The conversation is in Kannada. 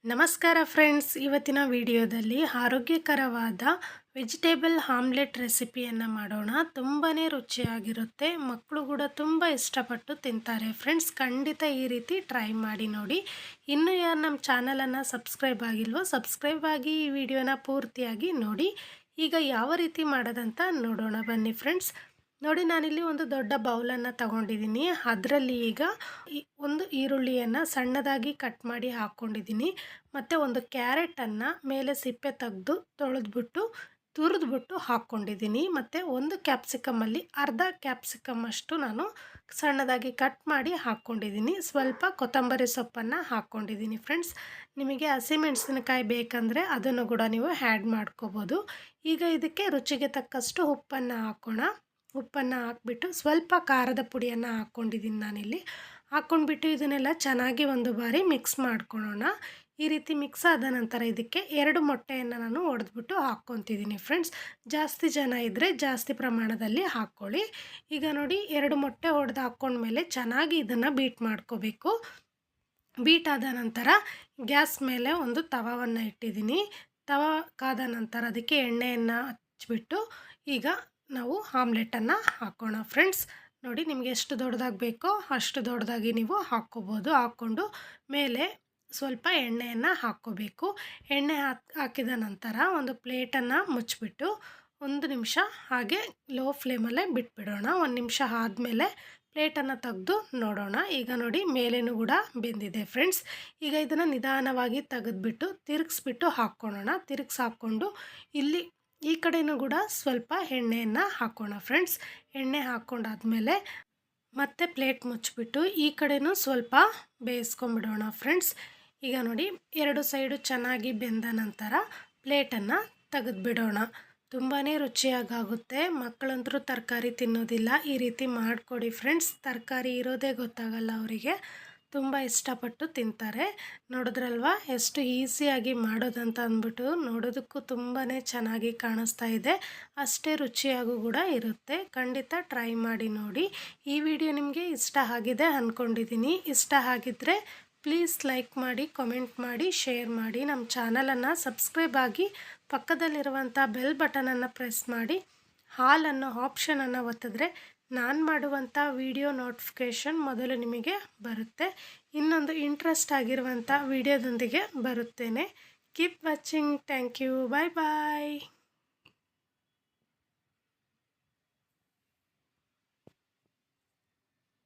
ನಮಸ್ಕಾರ ಫ್ರೆಂಡ್ಸ್, ಇವತ್ತಿನ ವಿಡಿಯೋದಲ್ಲಿ ಆರೋಗ್ಯಕರವಾದ ವೆಜಿಟೇಬಲ್ ಆಮ್ಲೆಟ್ ರೆಸಿಪಿಯನ್ನು ಮಾಡೋಣ. ತುಂಬಾ ರುಚಿಯಾಗಿರುತ್ತೆ, ಮಕ್ಕಳು ಕೂಡ ತುಂಬ ಇಷ್ಟಪಟ್ಟು ತಿಂತಾರೆ. ಫ್ರೆಂಡ್ಸ್, ಖಂಡಿತ ಈ ರೀತಿ ಟ್ರೈ ಮಾಡಿ ನೋಡಿ. ಇನ್ನೂ ಯಾರು ನಮ್ಮ ಚಾನಲನ್ನು ಸಬ್ಸ್ಕ್ರೈಬ್ ಆಗಿಲ್ವೋ ಸಬ್ಸ್ಕ್ರೈಬ್ ಆಗಿ ಈ ವಿಡಿಯೋನ ಪೂರ್ತಿಯಾಗಿ ನೋಡಿ. ಈಗ ಯಾವ ರೀತಿ ಮಾಡೋದಂತ ನೋಡೋಣ ಬನ್ನಿ ಫ್ರೆಂಡ್ಸ್. ನೋಡಿ, ನಾನಿಲ್ಲಿ ಒಂದು ದೊಡ್ಡ ಬೌಲನ್ನು ತಗೊಂಡಿದ್ದೀನಿ. ಅದರಲ್ಲಿ ಈಗ ಒಂದು ಈರುಳ್ಳಿಯನ್ನು ಸಣ್ಣದಾಗಿ ಕಟ್ ಮಾಡಿ ಹಾಕ್ಕೊಂಡಿದ್ದೀನಿ. ಮತ್ತು ಒಂದು ಕ್ಯಾರೆಟನ್ನು ಮೇಲೆ ಸಿಪ್ಪೆ ತೆಗೆದು ತೊಳೆದ್ಬಿಟ್ಟು ತುರಿದ್ಬಿಟ್ಟು ಹಾಕ್ಕೊಂಡಿದ್ದೀನಿ. ಮತ್ತು ಒಂದು ಕ್ಯಾಪ್ಸಿಕಮಲ್ಲಿ ಅರ್ಧ ಕ್ಯಾಪ್ಸಿಕಮ್ ಅಷ್ಟು ನಾನು ಸಣ್ಣದಾಗಿ ಕಟ್ ಮಾಡಿ ಹಾಕ್ಕೊಂಡಿದ್ದೀನಿ. ಸ್ವಲ್ಪ ಕೊತ್ತಂಬರಿ ಸೊಪ್ಪನ್ನು ಹಾಕ್ಕೊಂಡಿದ್ದೀನಿ. ಫ್ರೆಂಡ್ಸ್, ನಿಮಗೆ ಹಸಿಮೆಣಸಿನಕಾಯಿ ಬೇಕಂದರೆ ಅದನ್ನು ಕೂಡ ನೀವು ಆ್ಯಡ್ ಮಾಡ್ಕೋಬೋದು. ಈಗ ಇದಕ್ಕೆ ರುಚಿಗೆ ತಕ್ಕಷ್ಟು ಉಪ್ಪನ್ನು ಹಾಕೋಣ. ಉಪ್ಪನ್ನು ಹಾಕ್ಬಿಟ್ಟು ಸ್ವಲ್ಪ ಖಾರದ ಪುಡಿಯನ್ನು ಹಾಕ್ಕೊಂಡಿದ್ದೀನಿ ನಾನಿಲ್ಲಿ. ಹಾಕ್ಕೊಂಡ್ಬಿಟ್ಟು ಇದನ್ನೆಲ್ಲ ಚೆನ್ನಾಗಿ ಒಂದು ಬಾರಿ ಮಿಕ್ಸ್ ಮಾಡ್ಕೊಳ್ಳೋಣ. ಈ ರೀತಿ ಮಿಕ್ಸ್ ಆದ ನಂತರ ಇದಕ್ಕೆ 2 ಮೊಟ್ಟೆಯನ್ನು ನಾನು ಒಡೆದ್ಬಿಟ್ಟು ಹಾಕ್ಕೊತಿದ್ದೀನಿ. ಫ್ರೆಂಡ್ಸ್, ಜಾಸ್ತಿ ಜನ ಇದ್ದರೆ ಜಾಸ್ತಿ ಪ್ರಮಾಣದಲ್ಲಿ ಹಾಕ್ಕೊಳ್ಳಿ. ಈಗ ನೋಡಿ, 2 ಮೊಟ್ಟೆ ಒಡೆದು ಹಾಕ್ಕೊಂಡ್ಮೇಲೆ ಚೆನ್ನಾಗಿ ಇದನ್ನು ಬೀಟ್ ಮಾಡ್ಕೋಬೇಕು. ಬೀಟ್ ಆದ ನಂತರ ಗ್ಯಾಸ್ ಮೇಲೆ ಒಂದು ತವವನ್ನು ಇಟ್ಟಿದ್ದೀನಿ. ತವ ಕಾದ ನಂತರ ಅದಕ್ಕೆ ಎಣ್ಣೆಯನ್ನು ಹಚ್ಬಿಟ್ಟು ಈಗ ನಾವು ಆಮ್ಲೆಟನ್ನು ಹಾಕೋಣ. ಫ್ರೆಂಡ್ಸ್, ನೋಡಿ, ನಿಮಗೆ ಎಷ್ಟು ದೊಡ್ಡದಾಗಿ ಬೇಕೋ ಅಷ್ಟು ದೊಡ್ಡದಾಗಿ ನೀವು ಹಾಕ್ಕೋಬೋದು. ಹಾಕ್ಕೊಂಡು ಮೇಲೆ ಸ್ವಲ್ಪ ಎಣ್ಣೆಯನ್ನು ಹಾಕ್ಕೋಬೇಕು. ಎಣ್ಣೆ ಹಾಕಿದ ನಂತರ ಒಂದು ಪ್ಲೇಟನ್ನು ಮುಚ್ಚಿಬಿಟ್ಟು 1 ನಿಮಿಷ ಹಾಗೆ ಲೋ ಫ್ಲೇಮಲ್ಲೇ ಬಿಟ್ಬಿಡೋಣ. 1 ನಿಮಿಷ ಆದಮೇಲೆ ಪ್ಲೇಟನ್ನು ತೆಗೆದು ನೋಡೋಣ. ಈಗ ನೋಡಿ, ಮೇಲೇನೂ ಕೂಡ ಬೆಂದಿದೆ. ಫ್ರೆಂಡ್ಸ್, ಈಗ ಇದನ್ನು ನಿಧಾನವಾಗಿ ತೆಗೆದುಬಿಟ್ಟು ತಿರುಗಿಸ್ಬಿಟ್ಟು ಹಾಕ್ಕೊಳ್ಳೋಣ. ಹಾಕ್ಕೊಂಡು ಇಲ್ಲಿ ಈ ಕಡೆಯೂ ಕೂಡ ಸ್ವಲ್ಪ ಎಣ್ಣೆಯನ್ನು ಹಾಕೋಣ. ಫ್ರೆಂಡ್ಸ್, ಎಣ್ಣೆ ಹಾಕ್ಕೊಂಡಾದ್ಮೇಲೆ ಮತ್ತೆ ಪ್ಲೇಟ್ ಮುಚ್ಚಿಬಿಟ್ಟು ಈ ಕಡೆಯೂ ಸ್ವಲ್ಪ ಬೇಯಿಸ್ಕೊಂಬಿಡೋಣ. ಫ್ರೆಂಡ್ಸ್, ಈಗ ನೋಡಿ, 2 ಸೈಡು ಚೆನ್ನಾಗಿ ಬೆಂದ ನಂತರ ಪ್ಲೇಟನ್ನು ತೆಗೆದುಬಿಡೋಣ. ತುಂಬಾ ರುಚಿಯಾಗುತ್ತೆ. ಮಕ್ಕಳಂತರೂ ತರಕಾರಿ ತಿನ್ನೋದಿಲ್ಲ. ಈ ರೀತಿ ಮಾಡಿಕೊಡಿ ಫ್ರೆಂಡ್ಸ್. ತರಕಾರಿ ಇರೋದೇ ಗೊತ್ತಾಗಲ್ಲ ಅವರಿಗೆ. ತುಂಬ ಇಷ್ಟಪಟ್ಟು ತಿಂತಾರೆ. ನೋಡಿದ್ರಲ್ವ ಎಷ್ಟು ಈಸಿಯಾಗಿ ಮಾಡೋದಂತ ಅಂದ್ಬಿಟ್ಟು. ನೋಡೋದಕ್ಕೂ ತುಂಬಾ ಚೆನ್ನಾಗಿ ಕಾಣಿಸ್ತಾ ಇದೆ, ಅಷ್ಟೇ ರುಚಿಯಾಗೂ ಕೂಡ ಇರುತ್ತೆ. ಖಂಡಿತ ಟ್ರೈ ಮಾಡಿ ನೋಡಿ. ಈ ವಿಡಿಯೋ ನಿಮಗೆ ಇಷ್ಟ ಆಗಿದೆ ಅಂದ್ಕೊಂಡಿದ್ದೀನಿ. ಇಷ್ಟ ಆಗಿದ್ದರೆ ಪ್ಲೀಸ್ ಲೈಕ್ ಮಾಡಿ, ಕಮೆಂಟ್ ಮಾಡಿ, ಶೇರ್ ಮಾಡಿ. ನಮ್ಮ ಚಾನಲನ್ನು ಸಬ್ಸ್ಕ್ರೈಬ್ ಆಗಿ ಪಕ್ಕದಲ್ಲಿರುವಂಥ ಬೆಲ್ ಬಟನನ್ನು ಪ್ರೆಸ್ ಮಾಡಿ ಆಲ್ ಅನ್ನೋ ಆಪ್ಷನನ್ನು ಒತ್ತಿದ್ರೆ ನಾನು ಮಾಡುವಂಥ ವಿಡಿಯೋ ನೋಟಿಫಿಕೇಷನ್ ಮೊದಲು ನಿಮಗೆ ಬರುತ್ತೆ. ಇನ್ನೊಂದು ಇಂಟ್ರೆಸ್ಟ್ ಆಗಿರುವಂಥ ವಿಡಿಯೋದೊಂದಿಗೆ ಬರುತ್ತೇನೆ. Keep watching. Thank you. Bye bye.